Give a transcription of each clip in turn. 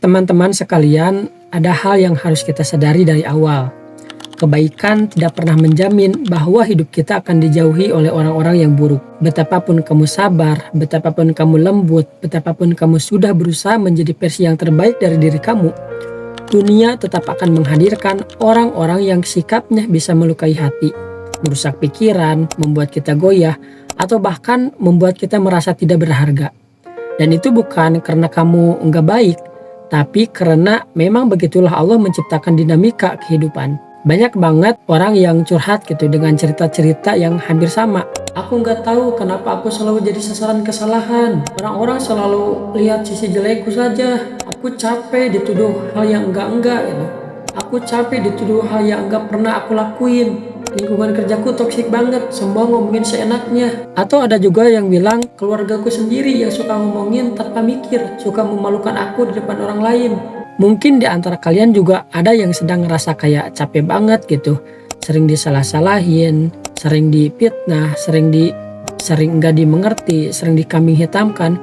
Teman-teman sekalian, ada hal yang harus kita sadari dari awal. Kebaikan tidak pernah menjamin bahwa hidup kita akan dijauhi oleh orang-orang yang buruk. Betapapun kamu sabar, betapapun kamu lembut, betapapun kamu sudah berusaha menjadi versi yang terbaik dari diri kamu, dunia tetap akan menghadirkan orang-orang yang sikapnya bisa melukai hati, merusak pikiran, membuat kita goyah, atau bahkan membuat kita merasa tidak berharga. Dan itu bukan karena kamu enggak baik, tapi karena memang begitulah Allah menciptakan dinamika kehidupan. Banyak banget orang yang curhat gitu dengan cerita-cerita yang hampir sama. Aku nggak tahu kenapa aku selalu jadi sasaran kesalahan. Orang-orang selalu lihat sisi jelekku saja. Aku capek dituduh hal yang enggak gitu. Aku capek dituduh hal yang enggak pernah aku lakuin. Lingkungan kerjaku toksik banget, semua ngomongin seenaknya. Atau ada juga yang bilang keluargaku sendiri yang suka ngomongin tanpa mikir, suka memalukan aku di depan orang lain. Mungkin di antara kalian juga ada yang sedang ngerasa kayak capek banget gitu. Sering disalah-salahin, sering difitnah, sering enggak dimengerti, sering dikambing hitamkan,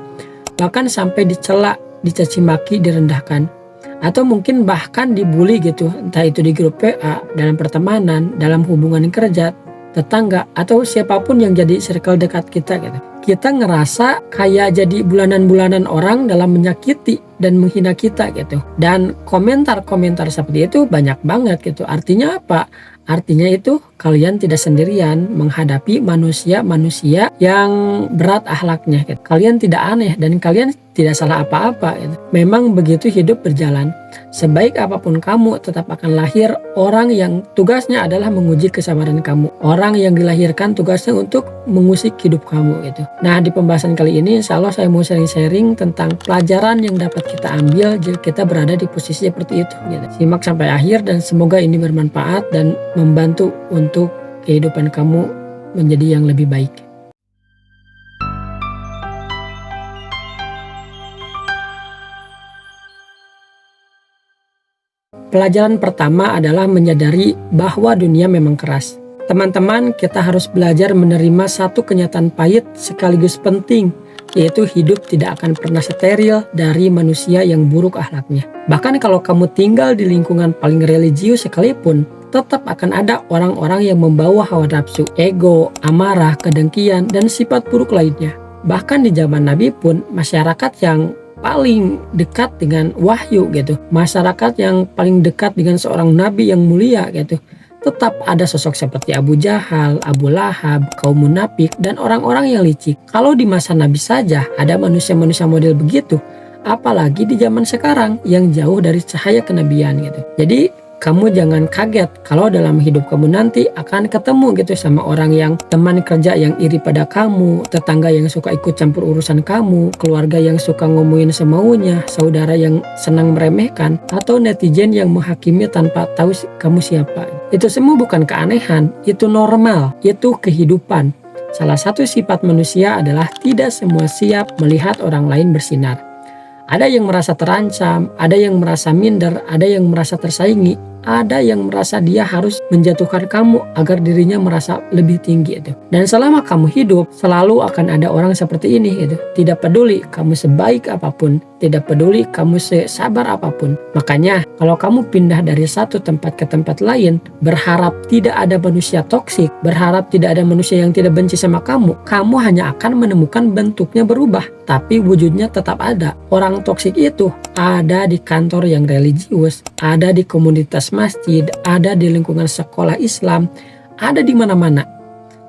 bahkan sampai dicela, dicaci maki, direndahkan. Atau mungkin bahkan dibully gitu, entah itu di grup PA, dalam pertemanan, dalam hubungan kerja, tetangga, atau siapapun yang jadi circle dekat kita gitu. Kita ngerasa kayak jadi bulanan-bulanan orang dalam menyakiti dan menghina kita gitu. Dan komentar-komentar seperti itu banyak banget gitu. Artinya apa? Artinya itu kalian tidak sendirian menghadapi manusia-manusia yang berat akhlaknya gitu. Kalian tidak aneh dan kalian tidak salah apa-apa gitu. Memang begitu hidup berjalan. Sebaik apapun kamu tetap akan lahir orang yang tugasnya adalah menguji kesabaran kamu. Orang yang dilahirkan tugasnya untuk mengusik hidup kamu gitu. Nah, di pembahasan kali ini insya Allah saya mau sharing-sharing tentang pelajaran yang dapat kita ambil jika kita berada di posisi seperti itu gitu. Simak sampai akhir dan semoga ini bermanfaat dan membantu untuk kehidupan kamu menjadi yang lebih baik. Pelajaran pertama adalah menyadari bahwa dunia memang keras. Teman-teman, kita harus belajar menerima satu kenyataan pahit sekaligus penting, yaitu hidup tidak akan pernah steril dari manusia yang buruk akhlaknya. Bahkan kalau kamu tinggal di lingkungan paling religius sekalipun, tetap akan ada orang-orang yang membawa hawa nafsu, ego, amarah, kedengkian, dan sifat buruk lainnya. Bahkan di zaman Nabi pun, masyarakat yang paling dekat dengan wahyu gitu, masyarakat yang paling dekat dengan seorang nabi yang mulia gitu, tetap ada sosok seperti Abu Jahal, Abu Lahab, kaum munafik, dan orang-orang yang licik. Kalau di masa Nabi saja ada manusia-manusia model begitu, apalagi di zaman sekarang yang jauh dari cahaya kenabian gitu. Jadi kamu jangan kaget kalau dalam hidup kamu nanti akan ketemu gitu sama orang yang teman kerja yang iri pada kamu, tetangga yang suka ikut campur urusan kamu, keluarga yang suka ngomongin semaunya, saudara yang senang meremehkan, atau netizen yang menghakimi tanpa tahu kamu siapa. Itu semua bukan keanehan, itu normal, itu kehidupan. Salah satu sifat manusia adalah tidak semua siap melihat orang lain bersinar. Ada yang merasa terancam, ada yang merasa minder, ada yang merasa tersaingi, ada yang merasa dia harus menjatuhkan kamu agar dirinya merasa lebih tinggi itu. Dan selama kamu hidup, selalu akan ada orang seperti ini gitu. Tidak peduli kamu sebaik apapun, tidak peduli kamu sesabar apapun. Makanya kalau kamu pindah dari satu tempat ke tempat lain, berharap tidak ada manusia toksik, berharap tidak ada manusia yang tidak benci sama kamu hanya akan menemukan bentuknya berubah, tapi wujudnya tetap ada. Orang toksik itu ada di kantor yang religius, ada di komunitas masjid, ada di lingkungan sekolah Islam, ada di mana-mana.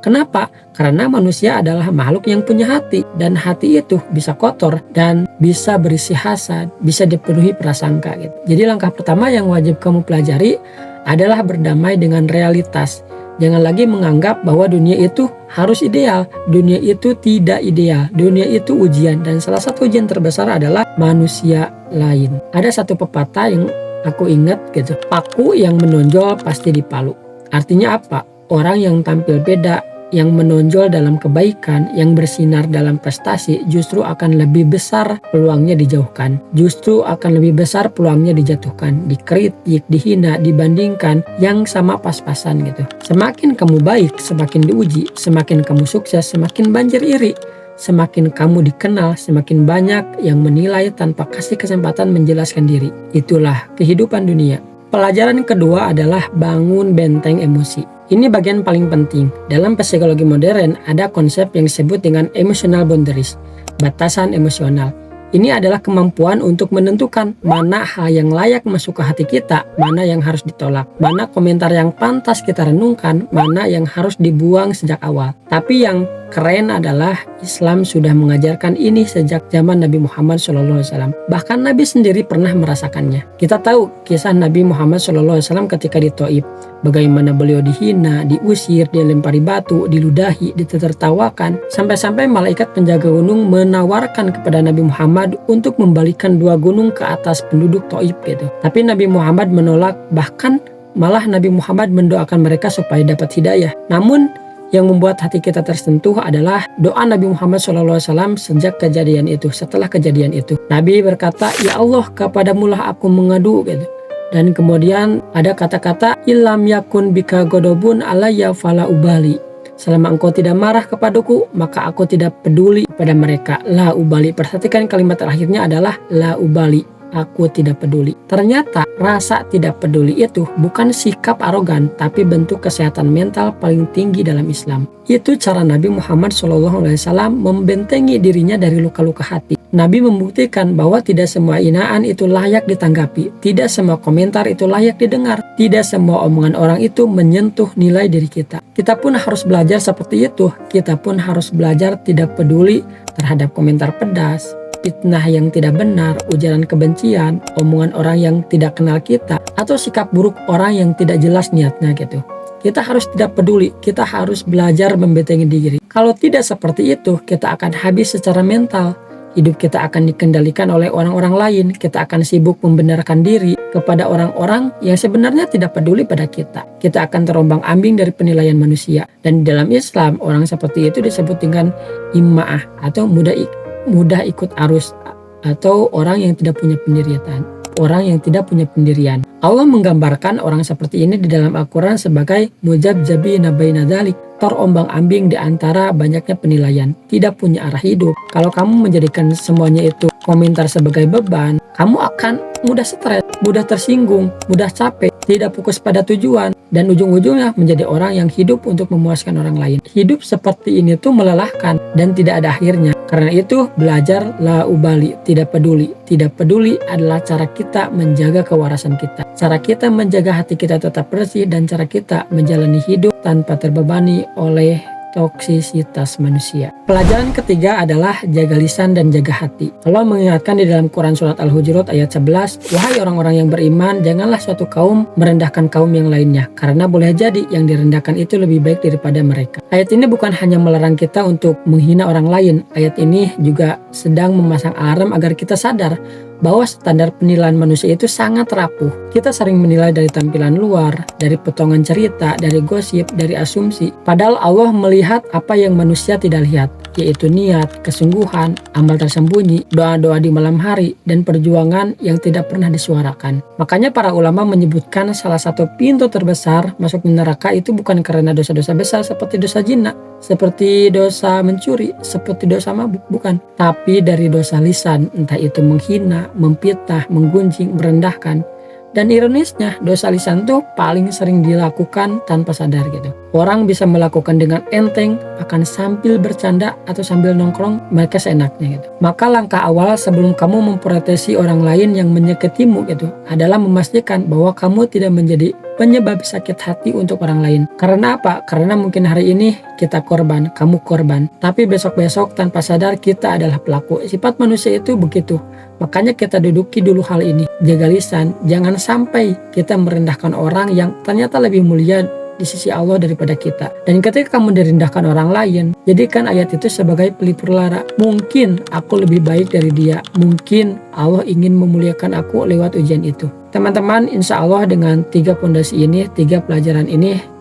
Kenapa? Karena manusia adalah makhluk yang punya hati, dan hati itu bisa kotor dan bisa berisi hasad, bisa dipenuhi prasangka gitu. Jadi langkah pertama yang wajib kamu pelajari adalah berdamai dengan realitas. Jangan lagi menganggap bahwa dunia itu harus ideal. Dunia itu tidak ideal. Dunia itu ujian, dan salah satu ujian terbesar adalah manusia lain. Ada satu pepatah yang aku ingat gitu. Paku yang menonjol pasti dipalu. Artinya apa? Orang yang tampil beda, yang menonjol dalam kebaikan, yang bersinar dalam prestasi, justru akan lebih besar peluangnya dijauhkan. Justru akan lebih besar peluangnya dijatuhkan, dikritik, dihina, dibandingkan yang sama pas-pasan gitu. Semakin kamu baik, semakin diuji. Semakin kamu sukses, semakin banjir iri. semakin kamu dikenal, semakin banyak yang menilai tanpa kasih kesempatan menjelaskan diri. Itulah kehidupan dunia. Pelajaran kedua adalah bangun benteng emosi. Ini bagian paling penting. Dalam psikologi modern ada konsep yang disebut dengan emotional boundaries, batasan emosional. Ini adalah kemampuan untuk menentukan mana hal yang layak masuk ke hati kita, mana yang harus ditolak, mana komentar yang pantas kita renungkan, mana yang harus dibuang sejak awal. Tapi yang keren adalah Islam sudah mengajarkan ini sejak zaman Nabi Muhammad SAW. Bahkan Nabi sendiri pernah merasakannya. Kita tahu kisah Nabi Muhammad SAW ketika di Thaif. Bagaimana beliau dihina, diusir, dilempari batu, diludahi, ditertawakan. Sampai-sampai malaikat penjaga gunung menawarkan kepada Nabi Muhammad untuk membalikan 2 gunung ke atas penduduk Thaif gitu. Tapi Nabi Muhammad menolak, bahkan malah Nabi Muhammad mendoakan mereka supaya dapat hidayah. Namun yang membuat hati kita tersentuh adalah doa Nabi Muhammad SAW sejak kejadian itu. Setelah kejadian itu, Nabi berkata, "Ya Allah, kepadamulah aku mengadu," gitu. Dan kemudian ada kata-kata, "Ilam yakun bika godobun alayya fala ubali." Selama engkau tidak marah kepadaku, maka aku tidak peduli pada mereka. La ubali. Perhatikan kalimat terakhirnya adalah la ubali. Aku tidak peduli. Ternyata rasa tidak peduli itu bukan sikap arogan, tapi bentuk kesehatan mental paling tinggi dalam Islam. Itu cara Nabi Muhammad SAW membentengi dirinya dari luka-luka hati. Nabi membuktikan bahwa tidak semua hinaan itu layak ditanggapi, tidak semua komentar itu layak didengar, tidak semua omongan orang itu menyentuh nilai diri kita. Kita pun harus belajar seperti itu. Kita pun harus belajar tidak peduli terhadap komentar pedas, fitnah yang tidak benar, ujaran kebencian, omongan orang yang tidak kenal kita, atau sikap buruk orang yang tidak jelas niatnya gitu. Kita harus tidak peduli, kita harus belajar membentengi diri. Kalau tidak seperti itu, kita akan habis secara mental. Hidup kita akan dikendalikan oleh orang-orang lain. Kita akan sibuk membenarkan diri kepada orang-orang yang sebenarnya tidak peduli pada kita. Kita akan terombang-ambing dari penilaian manusia. Dan di dalam Islam, orang seperti itu disebut dengan imma'ah atau mudah ikut arus, atau orang yang tidak punya pendirian. Orang yang tidak punya pendirian. Allah menggambarkan orang seperti ini di dalam Al-Quran sebagai mujabjabina baina dzalik, terombang-ambing di antara banyaknya penilaian, tidak punya arah hidup. Kalau kamu menjadikan semuanya itu komentar sebagai beban, kamu akan mudah stres, mudah tersinggung, mudah capek, tidak fokus pada tujuan, dan ujung-ujungnya menjadi orang yang hidup untuk memuaskan orang lain. Hidup seperti ini tuh melelahkan dan tidak ada akhirnya. Karena itu belajar la ubali, tidak peduli. Tidak peduli adalah cara kita menjaga kewarasan kita, cara kita menjaga hati kita tetap bersih, dan cara kita menjalani hidup tanpa terbebani oleh toksisitas manusia. Pelajaran ketiga adalah jaga lisan dan jaga hati. Allah mengingatkan di dalam Quran surat Al-Hujurat ayat 11, "Wahai orang-orang yang beriman, janganlah suatu kaum merendahkan kaum yang lainnya, karena boleh jadi yang direndahkan itu lebih baik daripada mereka." Ayat ini bukan hanya melarang kita untuk menghina orang lain, ayat ini juga sedang memasang alarm agar kita sadar bahwa standar penilaian manusia itu sangat rapuh. Kita sering menilai dari tampilan luar, dari potongan cerita, dari gosip, dari asumsi. Padahal Allah melihat apa yang manusia tidak lihat, yaitu niat, kesungguhan, amal tersembunyi, doa-doa di malam hari, dan perjuangan yang tidak pernah disuarakan. Makanya para ulama menyebutkan salah satu pintu terbesar masuk neraka itu bukan karena dosa-dosa besar seperti dosa zina, seperti dosa mencuri, seperti dosa mabuk, bukan. Tapi dari dosa lisan, entah itu menghina, memfitnah, menggunjing, merendahkan. Dan ironisnya, dosa lisan tuh paling sering dilakukan tanpa sadar gitu. Orang bisa melakukan dengan enteng, akan sambil bercanda atau sambil nongkrong, mereka seenaknya gitu. Maka langkah awal sebelum kamu memproteksi orang lain yang menyakitimu gitu, adalah memastikan bahwa kamu tidak menjadi penyebab sakit hati untuk orang lain. Karena apa? Karena mungkin hari ini kita korban, kamu korban, tapi besok-besok tanpa sadar kita adalah pelaku. Sifat manusia itu begitu. Makanya kita duduki dulu hal ini. Jaga lisan, jangan sampai kita merendahkan orang yang ternyata lebih mulia di sisi Allah daripada kita. Dan ketika kamu direndahkan orang lain, jadikan ayat itu sebagai pelipur lara. Mungkin aku lebih baik dari dia. Mungkin Allah ingin memuliakan aku lewat ujian itu. Teman-teman, insya Allah dengan 3 pondasi ini, 3 pelajaran ini,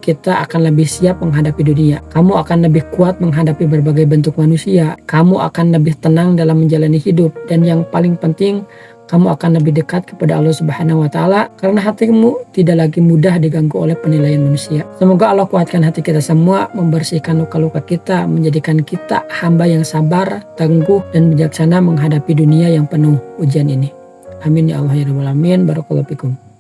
kita akan lebih siap menghadapi dunia. Kamu akan lebih kuat menghadapi berbagai bentuk manusia. Kamu akan lebih tenang dalam menjalani hidup. Dan yang paling penting, kamu akan lebih dekat kepada Allah Subhanahu wa Ta'ala, karena hatimu tidak lagi mudah diganggu oleh penilaian manusia. Semoga Allah kuatkan hati kita semua, membersihkan luka-luka kita, menjadikan kita hamba yang sabar, tangguh, dan bijaksana menghadapi dunia yang penuh ujian ini. Amin ya Allah ya Rabbal Alamin. Barakallahu fikum.